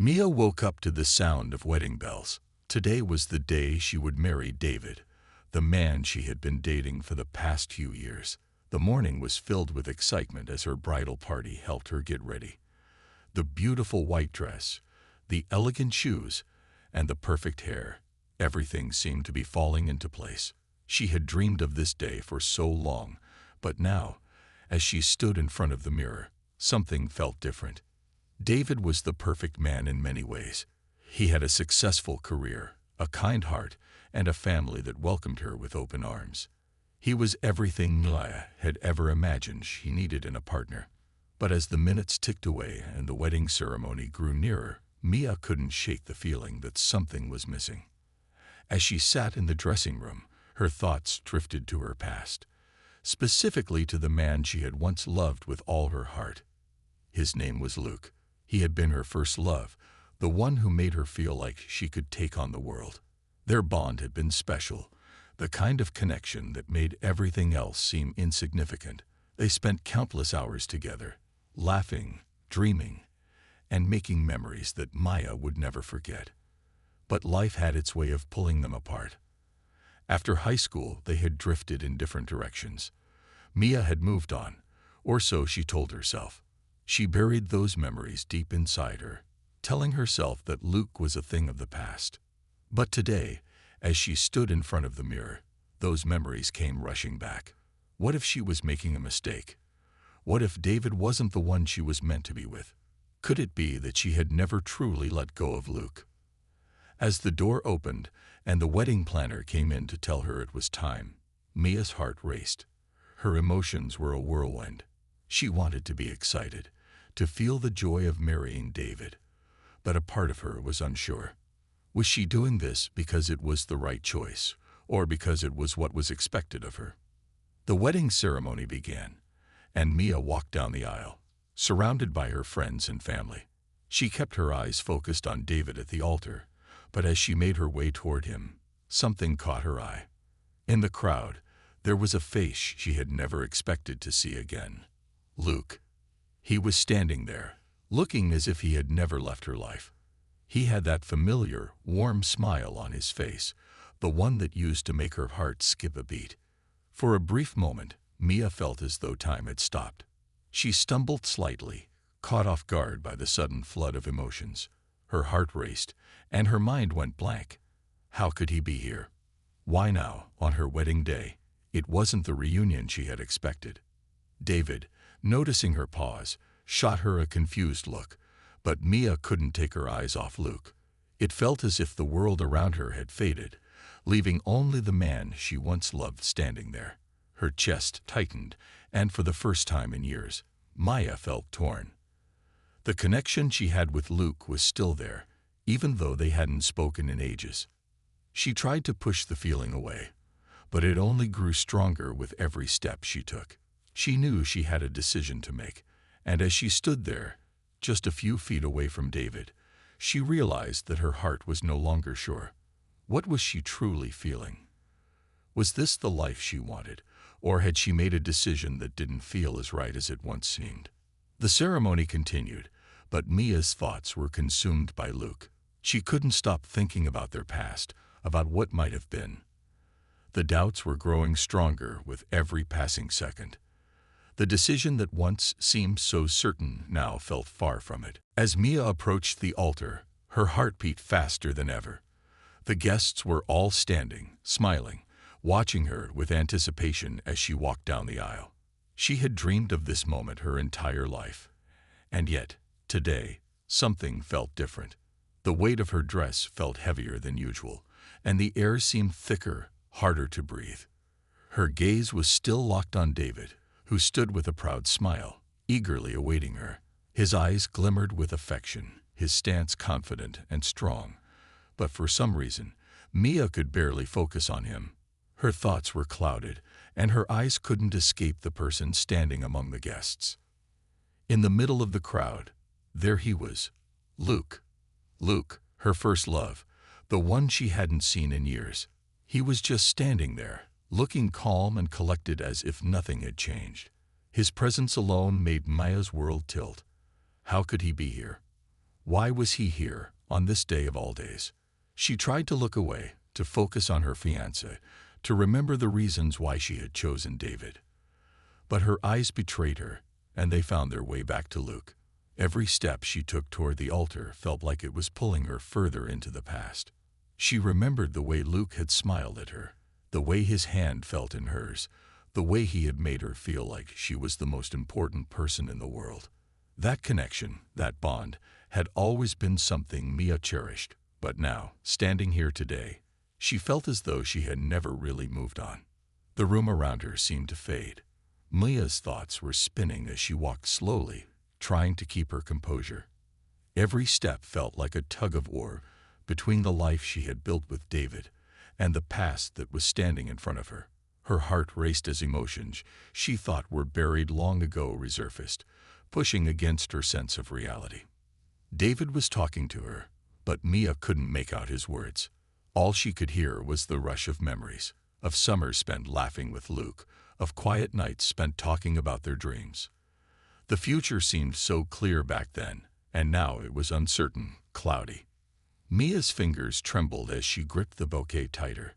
Mia woke up to the sound of wedding bells. Today was the day she would marry David, the man she had been dating for the past few years. The morning was filled with excitement as her bridal party helped her get ready. The beautiful white dress, the elegant shoes, and the perfect hair, everything seemed to be falling into place. She had dreamed of this day for so long, but now, as she stood in front of the mirror, something felt different. David was the perfect man in many ways. He had a successful career, a kind heart, and a family that welcomed her with open arms. He was everything Mia had ever imagined she needed in a partner. But as the minutes ticked away and the wedding ceremony grew nearer, Mia couldn't shake the feeling that something was missing. As she sat in the dressing room, her thoughts drifted to her past, specifically to the man she had once loved with all her heart. His name was Luke. He had been her first love, the one who made her feel like she could take on the world. Their bond had been special, the kind of connection that made everything else seem insignificant. They spent countless hours together, laughing, dreaming, and making memories that Maya would never forget. But life had its way of pulling them apart. After high school, they had drifted in different directions. Mia had moved on, or so she told herself. She buried those memories deep inside her, telling herself that Luke was a thing of the past. But today, as she stood in front of the mirror, those memories came rushing back. What if she was making a mistake? What if David wasn't the one she was meant to be with? Could it be that she had never truly let go of Luke? As the door opened and the wedding planner came in to tell her it was time, Mia's heart raced. Her emotions were a whirlwind. She wanted to be excited, to feel the joy of marrying David. But a part of her was unsure. Was she doing this because it was the right choice, or because it was what was expected of her? The wedding ceremony began, and Mia walked down the aisle, surrounded by her friends and family. She kept her eyes focused on David at the altar, but as she made her way toward him, something caught her eye. In the crowd, there was a face she had never expected to see again. Luke. He was standing there, looking as if he had never left her life. He had that familiar, warm smile on his face, the one that used to make her heart skip a beat. For a brief moment, Mia felt as though time had stopped. She stumbled slightly, caught off guard by the sudden flood of emotions. Her heart raced, and her mind went blank. How could he be here? Why now, on her wedding day? It wasn't the reunion she had expected. David, noticing her pause, shot her a confused look, but Mia couldn't take her eyes off Luke. It felt as if the world around her had faded, leaving only the man she once loved standing there. Her chest tightened, and for the first time in years, Maya felt torn. The connection she had with Luke was still there, even though they hadn't spoken in ages. She tried to push the feeling away, but it only grew stronger with every step she took. She knew she had a decision to make, and as she stood there, just a few feet away from David, she realized that her heart was no longer sure. What was she truly feeling? Was this the life she wanted, or had she made a decision that didn't feel as right as it once seemed? The ceremony continued, but Mia's thoughts were consumed by Luke. She couldn't stop thinking about their past, about what might have been. The doubts were growing stronger with every passing second. The decision that once seemed so certain now felt far from it. As Mia approached the altar, her heart beat faster than ever. The guests were all standing, smiling, watching her with anticipation as she walked down the aisle. She had dreamed of this moment her entire life. And yet, today, something felt different. The weight of her dress felt heavier than usual, and the air seemed thicker, harder to breathe. Her gaze was still locked on David, who stood with a proud smile, eagerly awaiting her. His eyes glimmered with affection, his stance confident and strong. But for some reason, Mia could barely focus on him. Her thoughts were clouded, and her eyes couldn't escape the person standing among the guests. In the middle of the crowd, there he was, Luke. Luke, her first love, the one she hadn't seen in years. He was just standing there, looking calm and collected as if nothing had changed. His presence alone made Maya's world tilt. How could he be here? Why was he here, on this day of all days? She tried to look away, to focus on her fiancé, to remember the reasons why she had chosen David. But her eyes betrayed her, and they found their way back to Luke. Every step she took toward the altar felt like it was pulling her further into the past. She remembered the way Luke had smiled at her, the way his hand felt in hers, the way he had made her feel like she was the most important person in the world. That connection, that bond, had always been something Mia cherished, but now, standing here today, she felt as though she had never really moved on. The room around her seemed to fade. Mia's thoughts were spinning as she walked slowly, trying to keep her composure. Every step felt like a tug-of-war between the life she had built with David and the past that was standing in front of her. Her heart raced as emotions she thought were buried long ago resurfaced, pushing against her sense of reality. David was talking to her, but Mia couldn't make out his words. All she could hear was the rush of memories, of summers spent laughing with Luke, of quiet nights spent talking about their dreams. The future seemed so clear back then, and now it was uncertain, cloudy. Mia's fingers trembled as she gripped the bouquet tighter.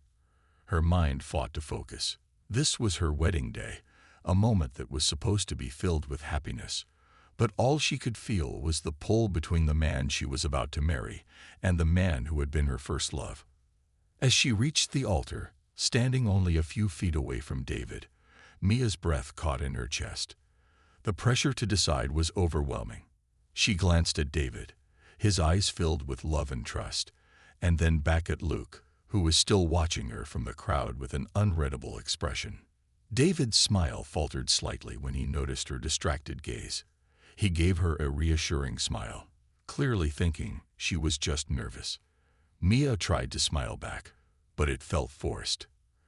Her mind fought to focus. This was her wedding day, a moment that was supposed to be filled with happiness. But all she could feel was the pull between the man she was about to marry and the man who had been her first love. As she reached the altar, standing only a few feet away from David, Mia's breath caught in her chest. The pressure to decide was overwhelming. She glanced at David, his eyes filled with love and trust, and then back at Luke, who was still watching her from the crowd with an unreadable expression. David's smile faltered slightly when he noticed her distracted gaze. He gave her a reassuring smile, clearly thinking she was just nervous. Mia tried to smile back, but it felt forced.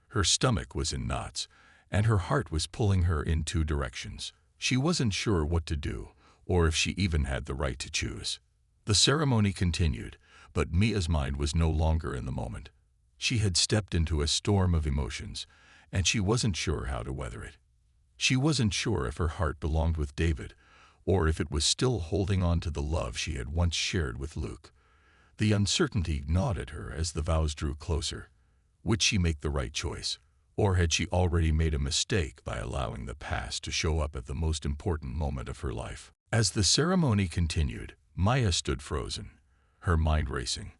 Her stomach was in knots, and her heart was pulling her in two directions. She wasn't sure what to do, or if she even had the right to choose. The ceremony continued, but Mia's mind was no longer in the moment. She had stepped into a storm of emotions, and she wasn't sure how to weather it. She wasn't sure if her heart belonged with David, or if it was still holding on to the love she had once shared with Luke. The uncertainty gnawed at her as the vows drew closer. Would she make the right choice, or had she already made a mistake by allowing the past to show up at the most important moment of her life? As the ceremony continued, Mia stood frozen, her mind racing.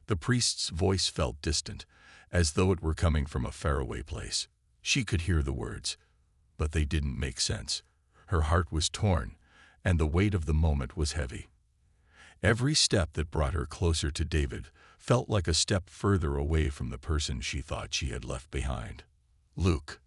The priest's voice felt distant, as though it were coming from a faraway place. She could hear the words, but they didn't make sense. Her heart was torn, and the weight of the moment was heavy. Every step that brought her closer to David felt like a step further away from the person she thought she had left behind. Luke.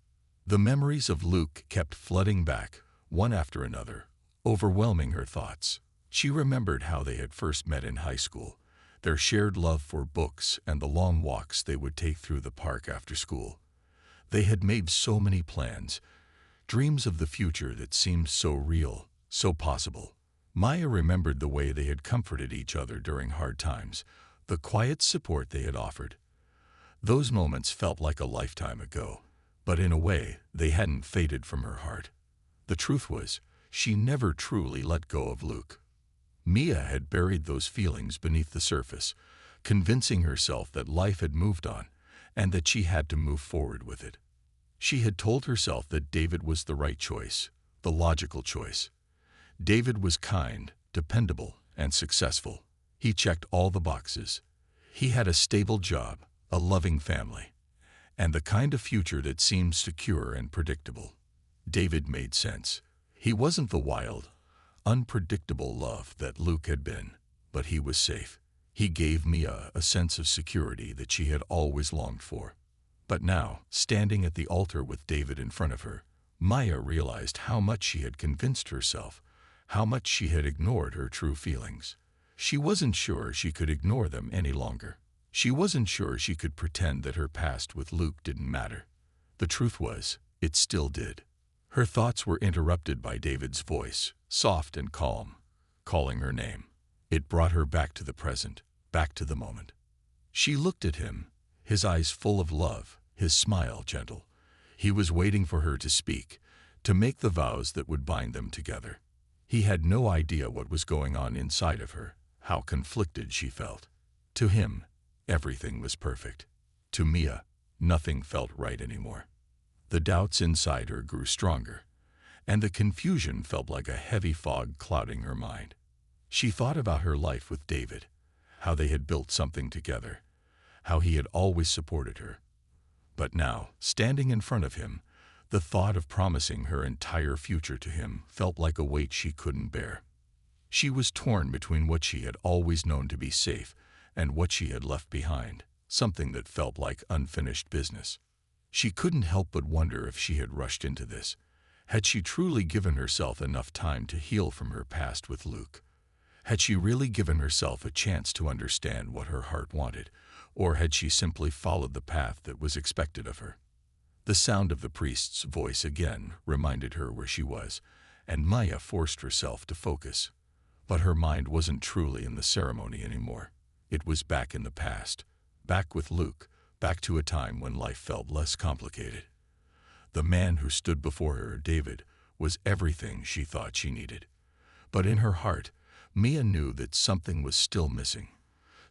The memories of Luke kept flooding back, one after another, overwhelming her thoughts. She remembered how they had first met in high school, their shared love for books and the long walks they would take through the park after school. They had made so many plans, dreams of the future that seemed so real, so possible. Mia remembered the way they had comforted each other during hard times, the quiet support they had offered. Those moments felt like a lifetime ago, but in a way, they hadn't faded from her heart. The truth was, she never truly let go of Luke. Mia had buried those feelings beneath the surface, convincing herself that life had moved on and that she had to move forward with it. She had told herself that David was the right choice, the logical choice. David was kind, dependable, and successful. He checked all the boxes. He had a stable job, a loving family, and the kind of future that seemed secure and predictable. David made sense. He wasn't the wild, unpredictable love that Luke had been, but he was safe. He gave Mia a sense of security that she had always longed for. But now, standing at the altar with David in front of her, Mia realized how much she had convinced herself, how much she had ignored her true feelings. She wasn't sure she could ignore them any longer. She wasn't sure she could pretend that her past with Luke didn't matter. The truth was, it still did. Her thoughts were interrupted by David's voice, soft and calm, calling her name. It brought her back to the present, back to the moment. She looked at him, his eyes full of love, his smile gentle. He was waiting for her to speak, to make the vows that would bind them together. He had no idea what was going on inside of her, how conflicted she felt. To him, everything was perfect. To Mia, nothing felt right anymore. The doubts inside her grew stronger, and the confusion felt like a heavy fog clouding her mind. She thought about her life with David, how they had built something together, how he had always supported her. But now, standing in front of him, the thought of promising her entire future to him felt like a weight she couldn't bear. She was torn between what she had always known to be safe and what she had left behind, something that felt like unfinished business. She couldn't help but wonder if she had rushed into this. Had she truly given herself enough time to heal from her past with Luke? Had she really given herself a chance to understand what her heart wanted, or had she simply followed the path that was expected of her? The sound of the priest's voice again reminded her where she was, and Maya forced herself to focus. But her mind wasn't truly in the ceremony anymore. It was back in the past, back with Luke, back to a time when life felt less complicated. The man who stood before her, David, was everything she thought she needed. But in her heart, Mia knew that something was still missing,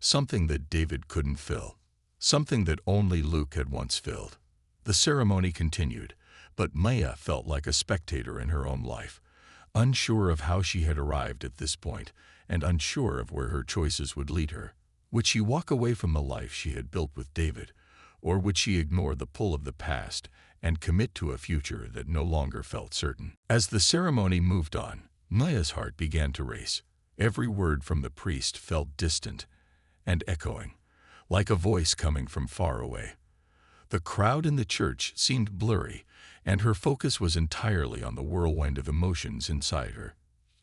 something that David couldn't fill, something that only Luke had once filled. The ceremony continued, but Maya felt like a spectator in her own life, unsure of how she had arrived at this point and unsure of where her choices would lead her. Would she walk away from the life she had built with David, or would she ignore the pull of the past and commit to a future that no longer felt certain? As the ceremony moved on, Maya's heart began to race. Every word from the priest felt distant and echoing, like a voice coming from far away. The crowd in the church seemed blurry, and her focus was entirely on the whirlwind of emotions inside her.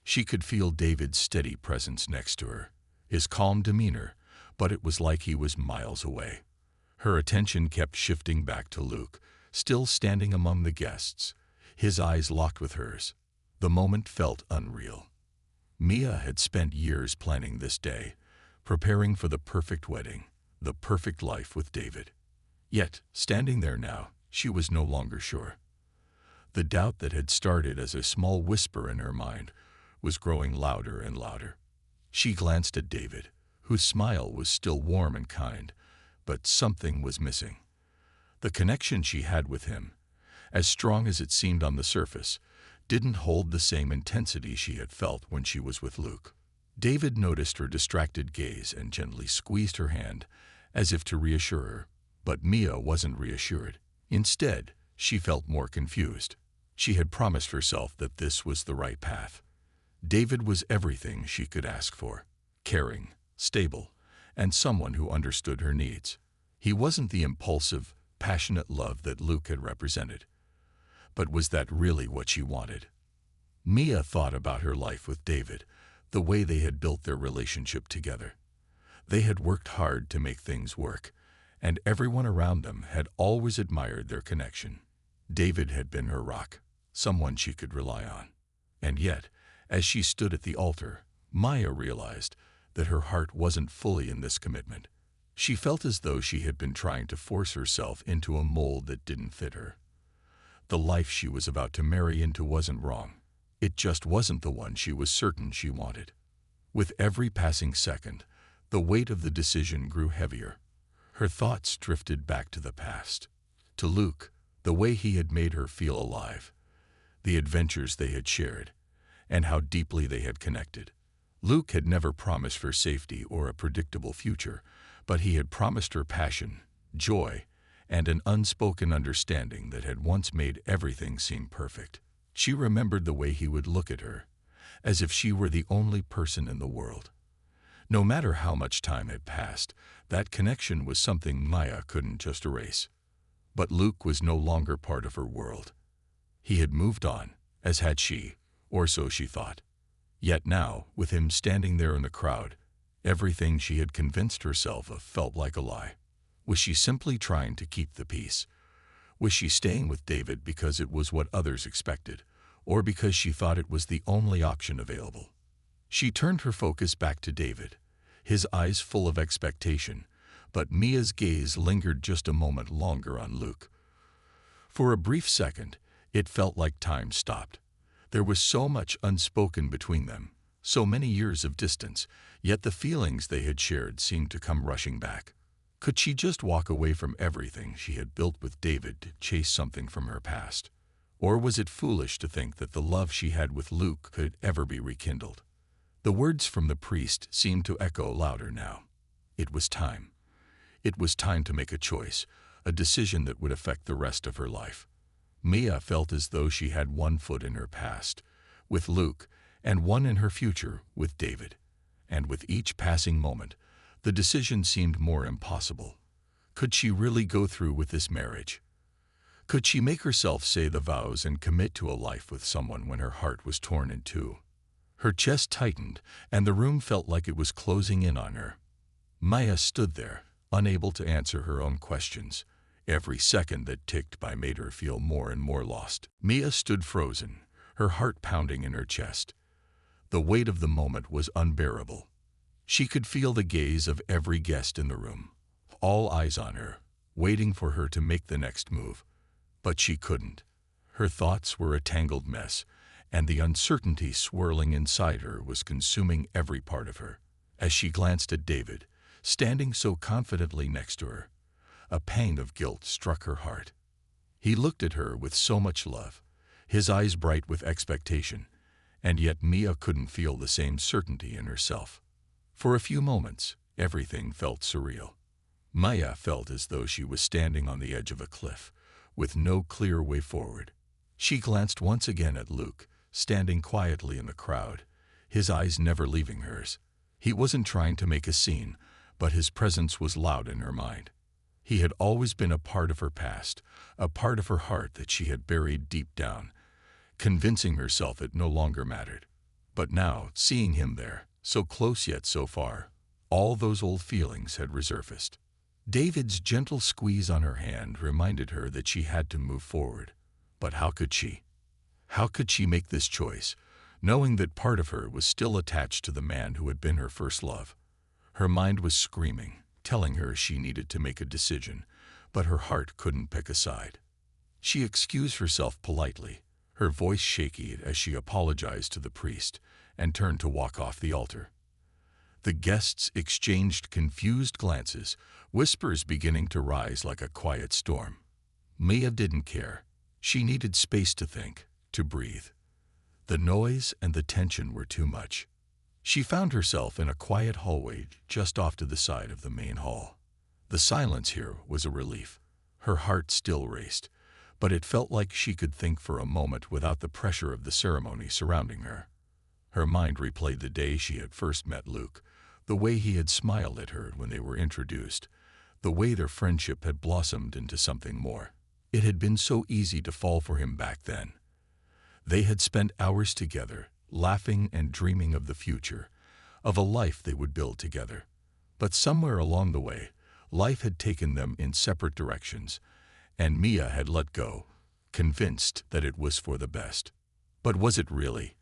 She could feel David's steady presence next to her, his calm demeanor, but it was like he was miles away. Her attention kept shifting back to Luke, still standing among the guests, his eyes locked with hers. The moment felt unreal. Mia had spent years planning this day, preparing for the perfect wedding, the perfect life with David. Yet, standing there now, she was no longer sure. The doubt that had started as a small whisper in her mind was growing louder and louder. She glanced at David, whose smile was still warm and kind, but something was missing. The connection she had with him, as strong as it seemed on the surface, didn't hold the same intensity she had felt when she was with Luke. David noticed her distracted gaze and gently squeezed her hand, as if to reassure her. But Mia wasn't reassured. Instead, she felt more confused. She had promised herself that this was the right path. David was everything she could ask for: caring, stable, and someone who understood her needs. He wasn't the impulsive, passionate love that Luke had represented. But was that really what she wanted? Mia thought about her life with David, the way they had built their relationship together. They had worked hard to make things work, and everyone around them had always admired their connection. David had been her rock, someone she could rely on. And yet, as she stood at the altar, Maya realized that her heart wasn't fully in this commitment. She felt as though she had been trying to force herself into a mold that didn't fit her. The life she was about to marry into wasn't wrong. It just wasn't the one she was certain she wanted. With every passing second, the weight of the decision grew heavier. Her thoughts drifted back to the past, to Luke, the way he had made her feel alive, the adventures they had shared, and how deeply they had connected. Luke had never promised her safety or a predictable future, but he had promised her passion, joy, and an unspoken understanding that had once made everything seem perfect. She remembered the way he would look at her, as if she were the only person in the world. No matter how much time had passed, that connection was something Maya couldn't just erase. But Luke was no longer part of her world. He had moved on, as had she, or so she thought. Yet now, with him standing there in the crowd, everything she had convinced herself of felt like a lie. Was she simply trying to keep the peace? Was she staying with David because it was what others expected, or because she thought it was the only option available? She turned her focus back to David, his eyes full of expectation, but Mia's gaze lingered just a moment longer on Luke. For a brief second, it felt like time stopped. There was so much unspoken between them, So many years of distance, yet the feelings they had shared seemed to come rushing back. Could she just walk away from everything she had built with David to chase something from her past? Or was it foolish to think that the love she had with Luke could ever be rekindled? The words from the priest seemed to echo louder now. It was time. It was time to make a choice, a decision that would affect the rest of her life. Mia felt as though she had one foot in her past, with Luke, and one in her future, with David. And with each passing moment, the decision seemed more impossible. Could she really go through with this marriage? Could she make herself say the vows and commit to a life with someone when her heart was torn in two? Her chest tightened, and the room felt like it was closing in on her. Maya stood there, unable to answer her own questions. Every second that ticked by made her feel more and more lost. Mia stood frozen, her heart pounding in her chest. The weight of the moment was unbearable. She could feel the gaze of every guest in the room, all eyes on her, waiting for her to make the next move. But she couldn't. Her thoughts were a tangled mess, and the uncertainty swirling inside her was consuming every part of her. As she glanced at David, standing so confidently next to her, a pang of guilt struck her heart. He looked at her with so much love, his eyes bright with expectation, and yet Mia couldn't feel the same certainty in herself. For a few moments, everything felt surreal. Maya felt as though she was standing on the edge of a cliff, with no clear way forward. She glanced once again at Luke, standing quietly in the crowd, his eyes never leaving hers. He wasn't trying to make a scene, but his presence was loud in her mind. He had always been a part of her past, a part of her heart that she had buried deep down, convincing herself it no longer mattered. But now, seeing him there, so close yet so far, all those old feelings had resurfaced. David's gentle squeeze on her hand reminded her that she had to move forward. But how could she? How could she make this choice, knowing that part of her was still attached to the man who had been her first love? Her mind was screaming, telling her she needed to make a decision, but her heart couldn't pick a side. She excused herself politely, her voice shaky as she apologized to the priest, and turned to walk off the altar. The guests exchanged confused glances, whispers beginning to rise like a quiet storm. Mia didn't care. She needed space to think, to breathe. The noise and the tension were too much. She found herself in a quiet hallway just off to the side of the main hall. The silence here was a relief. Her heart still raced, but it felt like she could think for a moment without the pressure of the ceremony surrounding her. Her mind replayed the day she had first met Luke, the way he had smiled at her when they were introduced, the way their friendship had blossomed into something more. It had been so easy to fall for him back then. They had spent hours together, laughing and dreaming of the future, of a life they would build together. But somewhere along the way, life had taken them in separate directions, and Mia had let go, convinced that it was for the best. But was it really?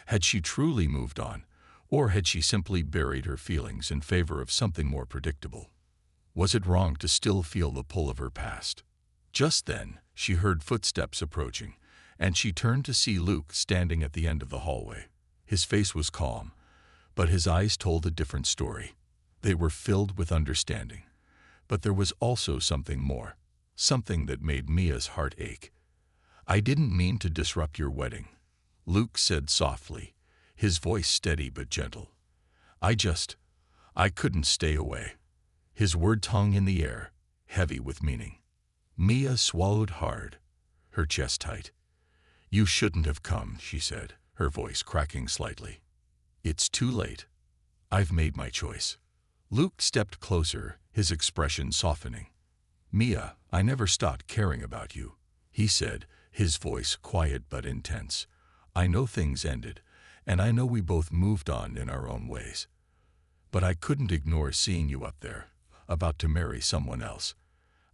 Had she truly moved on, or had she simply buried her feelings in favor of something more predictable? Was it wrong to still feel the pull of her past? Just then, she heard footsteps approaching, and she turned to see Luke standing at the end of the hallway. His face was calm, but his eyes told a different story. They were filled with understanding. But there was also something more, something that made Mia's heart ache. "I didn't mean to disrupt your wedding," Luke said softly, his voice steady but gentle. I couldn't stay away." His words hung in the air, heavy with meaning. Mia swallowed hard, her chest tight. "You shouldn't have come," she said, her voice cracking slightly. "It's too late. I've made my choice." Luke stepped closer, his expression softening. "Mia, I never stopped caring about you," he said, his voice quiet but intense. "I know things ended, and I know we both moved on in our own ways. But I couldn't ignore seeing you up there, about to marry someone else.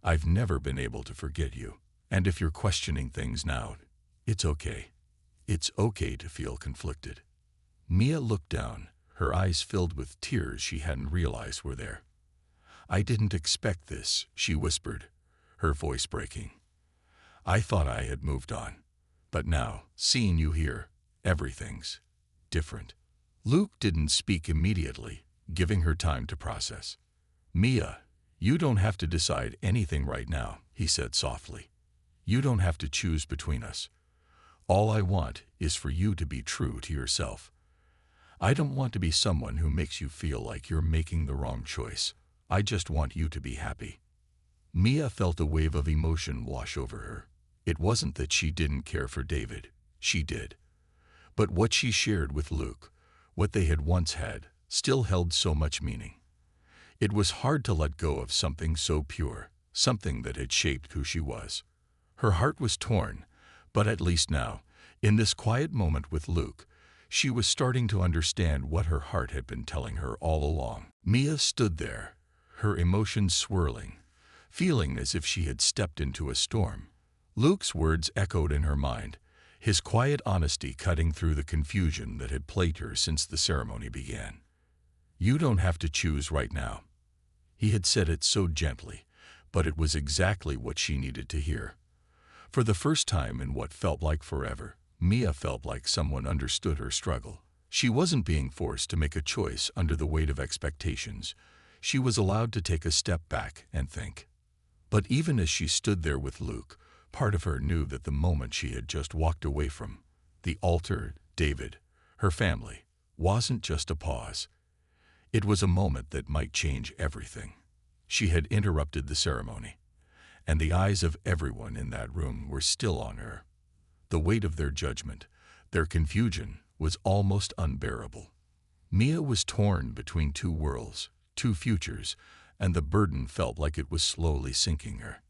I've never been able to forget you. And if you're questioning things now, it's okay. It's okay to feel conflicted." Mia looked down, her eyes filled with tears she hadn't realized were there. "I didn't expect this," she whispered, her voice breaking. "I thought I had moved on. But now, seeing you here, everything's different." Luke didn't speak immediately, giving her time to process. "Mia, you don't have to decide anything right now," he said softly. "You don't have to choose between us. All I want is for you to be true to yourself. I don't want to be someone who makes you feel like you're making the wrong choice. I just want you to be happy." Mia felt a wave of emotion wash over her. It wasn't that she didn't care for David. She did. But what she shared with Luke, what they had once had, still held so much meaning. It was hard to let go of something so pure, something that had shaped who she was. Her heart was torn, but at least now, in this quiet moment with Luke, she was starting to understand what her heart had been telling her all along. Mia stood there, her emotions swirling, feeling as if she had stepped into a storm. Luke's words echoed in her mind, his quiet honesty cutting through the confusion that had plagued her since the ceremony began. "You don't have to choose right now." He had said it so gently, but it was exactly what she needed to hear. For the first time in what felt like forever, Mia felt like someone understood her struggle. She wasn't being forced to make a choice under the weight of expectations. She was allowed to take a step back and think. But even as she stood there with Luke, part of her knew that the moment she had just walked away from, the altar, David, her family, wasn't just a pause. It was a moment that might change everything. She had interrupted the ceremony, and the eyes of everyone in that room were still on her. The weight of their judgment, their confusion, was almost unbearable. Mia was torn between two worlds, two futures, and the burden felt like it was slowly sinking her.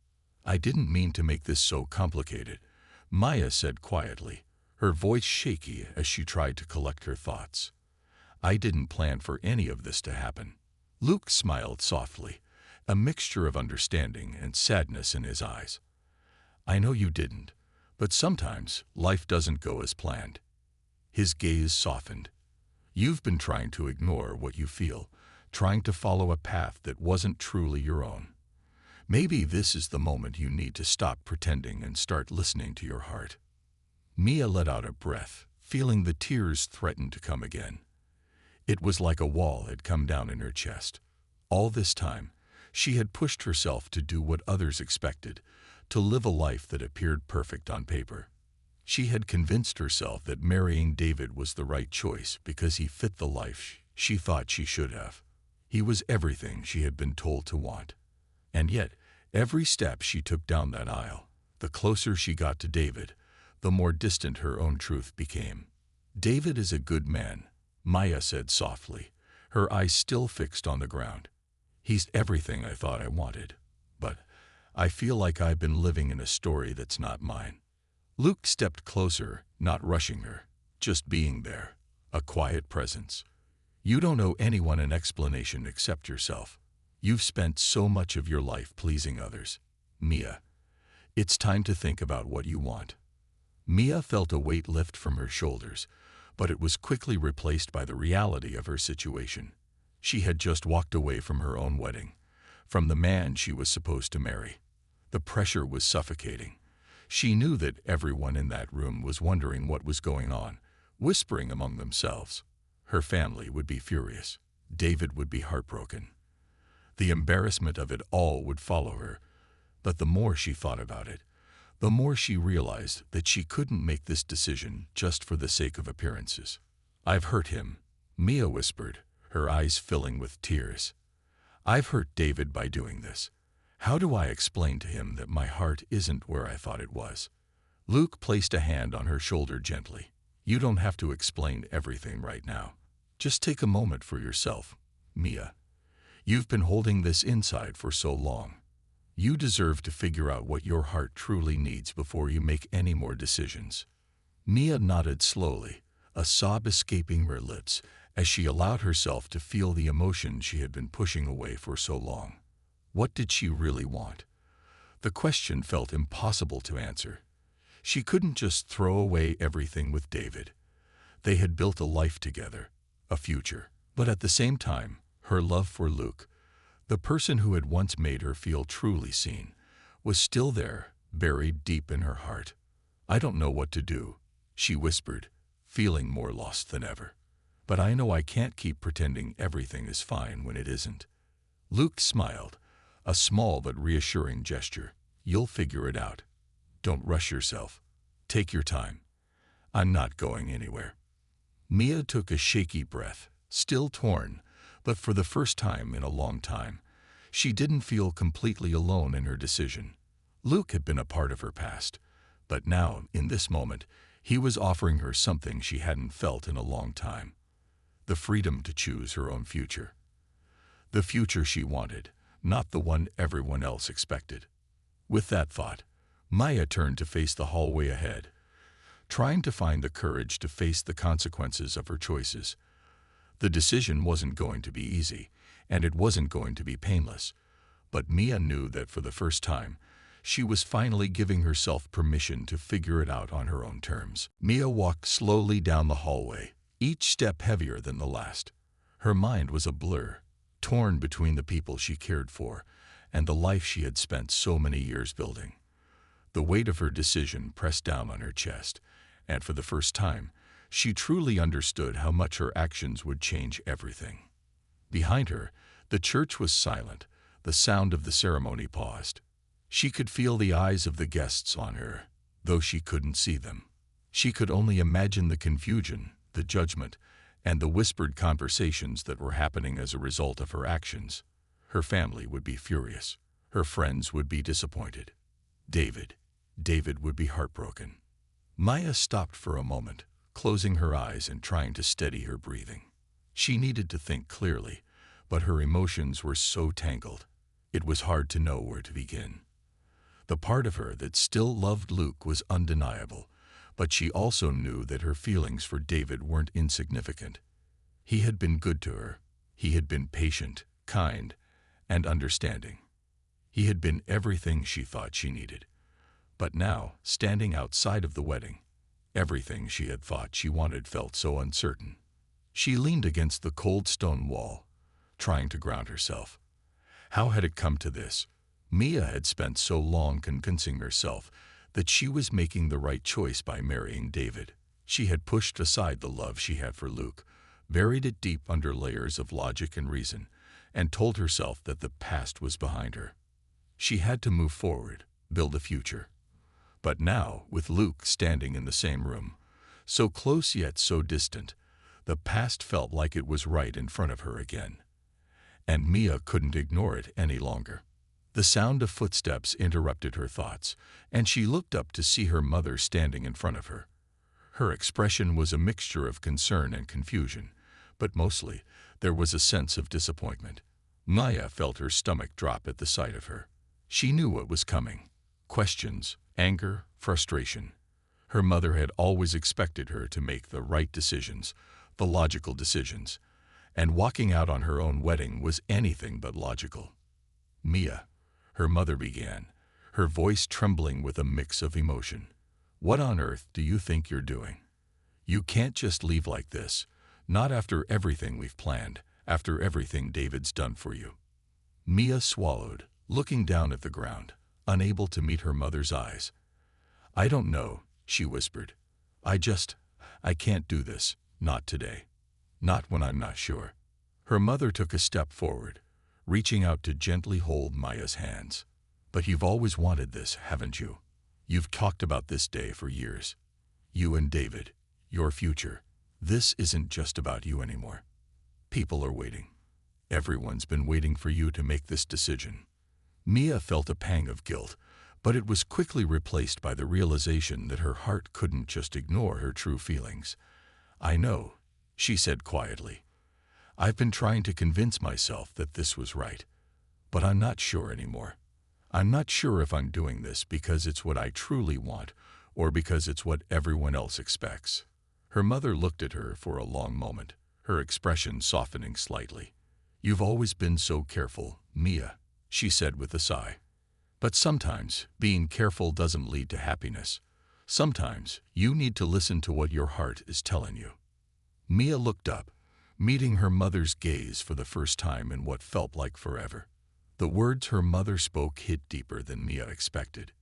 "I didn't mean to make this so complicated," Maya said quietly, her voice shaky as she tried to collect her thoughts. "I didn't plan for any of this to happen." Luke smiled softly, a mixture of understanding and sadness in his eyes. "I know you didn't, but sometimes life doesn't go as planned." His gaze softened. "You've been trying to ignore what you feel, trying to follow a path that wasn't truly your own. Maybe this is the moment you need to stop pretending and start listening to your heart." Mia let out a breath, feeling the tears threaten to come again. It was like a wall had come down in her chest. All this time, she had pushed herself to do what others expected, to live a life that appeared perfect on paper. She had convinced herself that marrying David was the right choice because he fit the life she thought she should have. He was everything she had been told to want. And yet, every step she took down that aisle, the closer she got to David, the more distant her own truth became. "David is a good man," Maya said softly, her eyes still fixed on the ground. "He's everything I thought I wanted. But I feel like I've been living in a story that's not mine." Luke stepped closer, not rushing her, just being there, a quiet presence. "You don't owe anyone an explanation except yourself. You've spent so much of your life pleasing others. Mia, it's time to think about what you want." Mia felt a weight lift from her shoulders, but it was quickly replaced by the reality of her situation. She had just walked away from her own wedding, from the man she was supposed to marry. The pressure was suffocating. She knew that everyone in that room was wondering what was going on, whispering among themselves. Her family would be furious. David would be heartbroken. The embarrassment of it all would follow her, but the more she thought about it, the more she realized that she couldn't make this decision just for the sake of appearances. "I've hurt him," Mia whispered, her eyes filling with tears. "I've hurt David by doing this. How do I explain to him that my heart isn't where I thought it was?" Luke placed a hand on her shoulder gently. "You don't have to explain everything right now. Just take a moment for yourself, Mia. You've been holding this inside for so long. You deserve to figure out what your heart truly needs before you make any more decisions." Mia nodded slowly, a sob escaping her lips as she allowed herself to feel the emotion she had been pushing away for so long. What did she really want? The question felt impossible to answer. She couldn't just throw away everything with David. They had built a life together, a future. But at the same time, her love for Luke, the person who had once made her feel truly seen, was still there, buried deep in her heart. "I don't know what to do," she whispered, feeling more lost than ever. but I know I can't keep pretending everything is fine when it isn't." Luke smiled, a small but reassuring gesture. "You'll figure it out. Don't rush yourself. Take your time. I'm not going anywhere." Mia took a shaky breath, still torn, but for the first time in a long time, she didn't feel completely alone in her decision. Luke had been a part of her past, but now, in this moment, he was offering her something she hadn't felt in a long time: the freedom to choose her own future. The future she wanted, not the one everyone else expected. With that thought, Maya turned to face the hallway ahead, trying to find the courage to face the consequences of her choices. The decision wasn't going to be easy, and it wasn't going to be painless, but Mia knew that for the first time, she was finally giving herself permission to figure it out on her own terms. Mia walked slowly down the hallway, each step heavier than the last. Her mind was a blur, torn between the people she cared for and the life she had spent so many years building. The weight of her decision pressed down on her chest, and for the first time, she truly understood how much her actions would change everything. Behind her, the church was silent. The sound of the ceremony paused. She could feel the eyes of the guests on her, though she couldn't see them. She could only imagine the confusion, the judgment, and the whispered conversations that were happening as a result of her actions. Her family would be furious. Her friends would be disappointed. David would be heartbroken. Maya stopped for a moment, closing her eyes and trying to steady her breathing. She needed to think clearly, but her emotions were so tangled. It was hard to know where to begin. The part of her that still loved Luke was undeniable, but she also knew that her feelings for David weren't insignificant. He had been good to her. He had been patient, kind, and understanding. He had been everything she thought she needed. But now, standing outside of the wedding, everything she had thought she wanted felt so uncertain. She leaned against the cold stone wall, trying to ground herself. How had it come to this? Mia had spent so long convincing herself that she was making the right choice by marrying David. She had pushed aside the love she had for Luke, buried it deep under layers of logic and reason, and told herself that the past was behind her. She had to move forward, build a future. But now, with Luke standing in the same room, so close yet so distant, the past felt like it was right in front of her again. And Mia couldn't ignore it any longer. The sound of footsteps interrupted her thoughts, and she looked up to see her mother standing in front of her. Her expression was a mixture of concern and confusion, but mostly there was a sense of disappointment. Maya felt her stomach drop at the sight of her. She knew what was coming: questions, anger, frustration. Her mother had always expected her to make the right decisions, the logical decisions, and walking out on her own wedding was anything but logical. "Mia," her mother began, her voice trembling with a mix of emotion, "what on earth do you think you're doing? You can't just leave like this, not after everything we've planned, after everything David's done for you." Mia swallowed, looking down at the ground, unable to meet her mother's eyes. "I don't know," she whispered. I can't do this, not today. Not when I'm not sure." Her mother took a step forward, reaching out to gently hold Maya's hands. "But you've always wanted this, haven't you? You've talked about this day for years. You and David, your future. This isn't just about you anymore. People are waiting. Everyone's been waiting for you to make this decision." Mia felt a pang of guilt, but it was quickly replaced by the realization that her heart couldn't just ignore her true feelings. "I know," she said quietly. "I've been trying to convince myself that this was right, but I'm not sure anymore. I'm not sure if I'm doing this because it's what I truly want or because it's what everyone else expects." Her mother looked at her for a long moment, her expression softening slightly. "You've always been so careful, Mia," she said with a sigh. "But sometimes being careful doesn't lead to happiness. Sometimes you need to listen to what your heart is telling you." Mia looked up, meeting her mother's gaze for the first time in what felt like forever. The words her mother spoke hit deeper than Mia expected.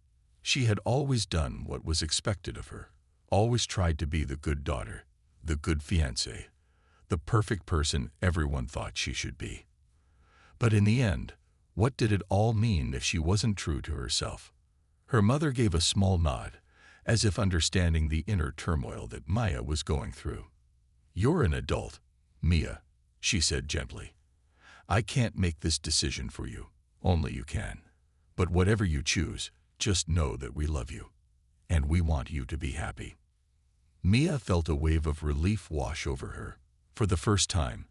She had always done what was expected of her, always tried to be the good daughter, the good fiancée, the perfect person everyone thought she should be. But in the end, what did it all mean if she wasn't true to herself? Her mother gave a small nod, as if understanding the inner turmoil that Maya was going through. "You're an adult, Mia," she said gently. "I can't make this decision for you. Only you can. But whatever you choose, just know that we love you. And we want you to be happy." Mia felt a wave of relief wash over her. For the first time,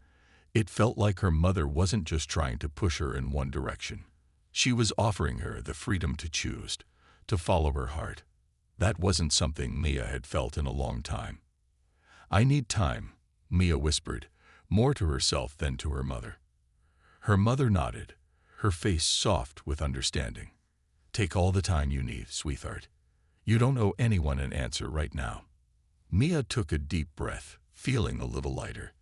it felt like her mother wasn't just trying to push her in one direction. She was offering her the freedom to choose, to follow her heart. That wasn't something Mia had felt in a long time. "I need time," Mia whispered, more to herself than to her mother. Her mother nodded, her face soft with understanding. "Take all the time you need, sweetheart. You don't owe anyone an answer right now." Mia took a deep breath, feeling a little lighter.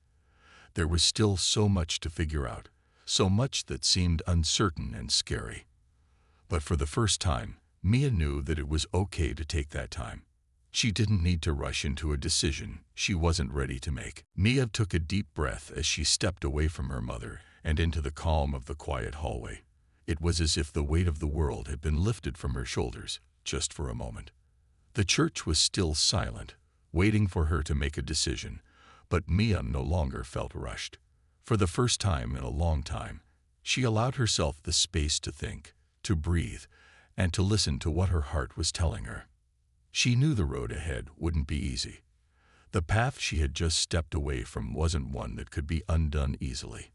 There was still so much to figure out, so much that seemed uncertain and scary. But for the first time, Mia knew that it was okay to take that time. She didn't need to rush into a decision she wasn't ready to make. Mia took a deep breath as she stepped away from her mother and into the calm of the quiet hallway. It was as if the weight of the world had been lifted from her shoulders, just for a moment. The church was still silent, waiting for her to make a decision, but Mia no longer felt rushed. For the first time in a long time, she allowed herself the space to think, to breathe, and to listen to what her heart was telling her. She knew the road ahead wouldn't be easy. The path she had just stepped away from wasn't one that could be undone easily.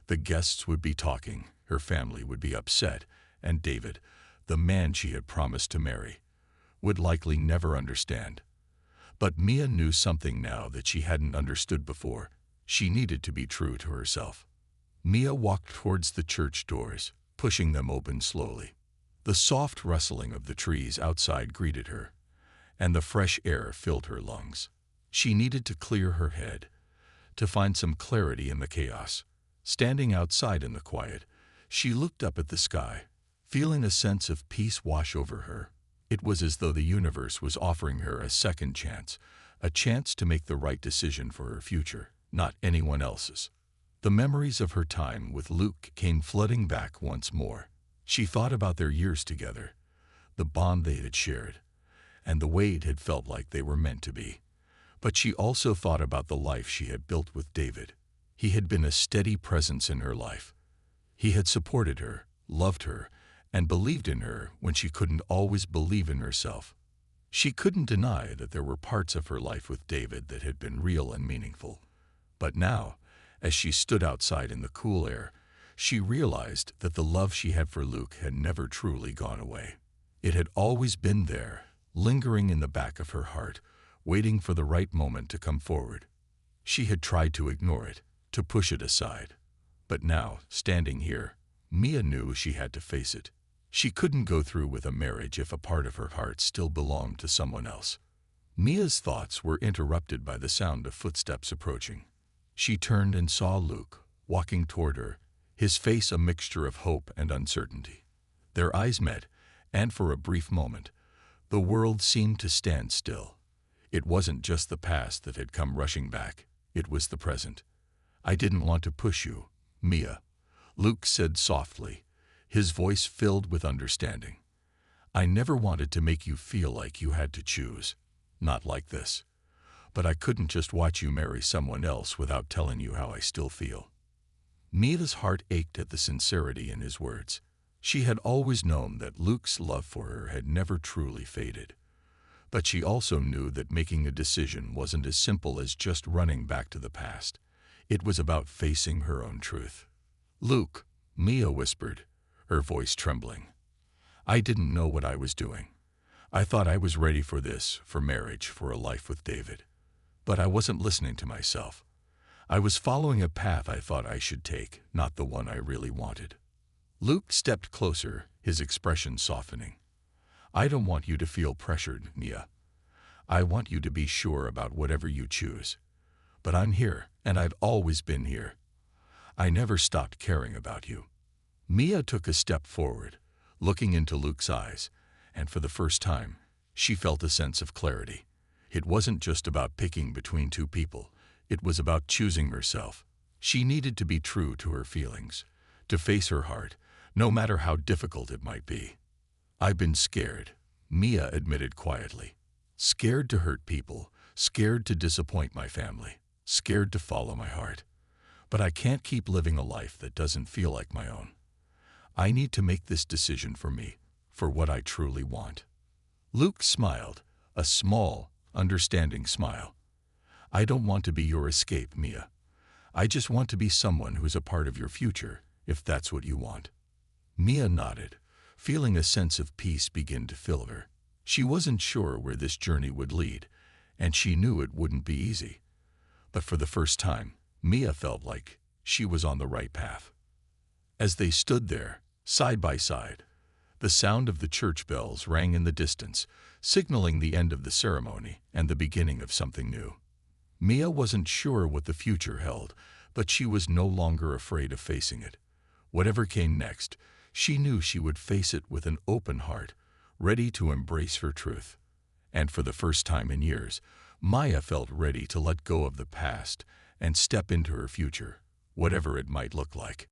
The guests would be talking, her family would be upset, and David, the man she had promised to marry, would likely never understand. But Mia knew something now that she hadn't understood before. She needed to be true to herself. Mia walked towards the church doors, pushing them open slowly. The soft rustling of the trees outside greeted her, and the fresh air filled her lungs. She needed to clear her head, to find some clarity in the chaos. Standing outside in the quiet, she looked up at the sky, feeling a sense of peace wash over her. It was as though the universe was offering her a second chance, a chance to make the right decision for her future, not anyone else's. The memories of her time with Luke came flooding back once more. She thought about their years together, the bond they had shared, and the way it had felt like they were meant to be. But she also thought about the life she had built with David. He had been a steady presence in her life. He had supported her, loved her, and believed in her when she couldn't always believe in herself. She couldn't deny that there were parts of her life with David that had been real and meaningful. But now, as she stood outside in the cool air, she realized that the love she had for Luke had never truly gone away. It had always been there, lingering in the back of her heart, waiting for the right moment to come forward. She had tried to ignore it, to push it aside. But now, standing here, Mia knew she had to face it. She couldn't go through with a marriage if a part of her heart still belonged to someone else. Mia's thoughts were interrupted by the sound of footsteps approaching. She turned and saw Luke, walking toward her, his face a mixture of hope and uncertainty. Their eyes met, and for a brief moment, the world seemed to stand still. It wasn't just the past that had come rushing back, it was the present. "I didn't want to push you, Mia," Luke said softly, his voice filled with understanding. "I never wanted to make you feel like you had to choose. Not like this. But I couldn't just watch you marry someone else without telling you how I still feel." Mia's heart ached at the sincerity in his words. She had always known that Luke's love for her had never truly faded. But she also knew that making a decision wasn't as simple as just running back to the past. It was about facing her own truth. "Luke," Mia whispered, her voice trembling. "I didn't know what I was doing. I thought I was ready for this, for marriage, for a life with David. But I wasn't listening to myself. I was following a path I thought I should take, not the one I really wanted." Luke stepped closer, his expression softening. "I don't want you to feel pressured, Mia. I want you to be sure about whatever you choose. But I'm here, and I've always been here. I never stopped caring about you." Mia took a step forward, looking into Luke's eyes, and for the first time, she felt a sense of clarity. It wasn't just about picking between two people. It was about choosing herself. She needed to be true to her feelings, to face her heart, no matter how difficult it might be. "I've been scared," Mia admitted quietly. "Scared to hurt people, scared to disappoint my family, scared to follow my heart. But I can't keep living a life that doesn't feel like my own. I need to make this decision for me, for what I truly want." Luke smiled, a small, understanding smile. "I don't want to be your escape, Mia. I just want to be someone who's a part of your future, if that's what you want." Mia nodded, feeling a sense of peace begin to fill her. She wasn't sure where this journey would lead, and she knew it wouldn't be easy. But for the first time, Mia felt like she was on the right path. As they stood there, side by side, the sound of the church bells rang in the distance, signaling the end of the ceremony and the beginning of something new. Mia wasn't sure what the future held, but she was no longer afraid of facing it. Whatever came next, she knew she would face it with an open heart, ready to embrace her truth. And for the first time in years, Maya felt ready to let go of the past and step into her future, whatever it might look like.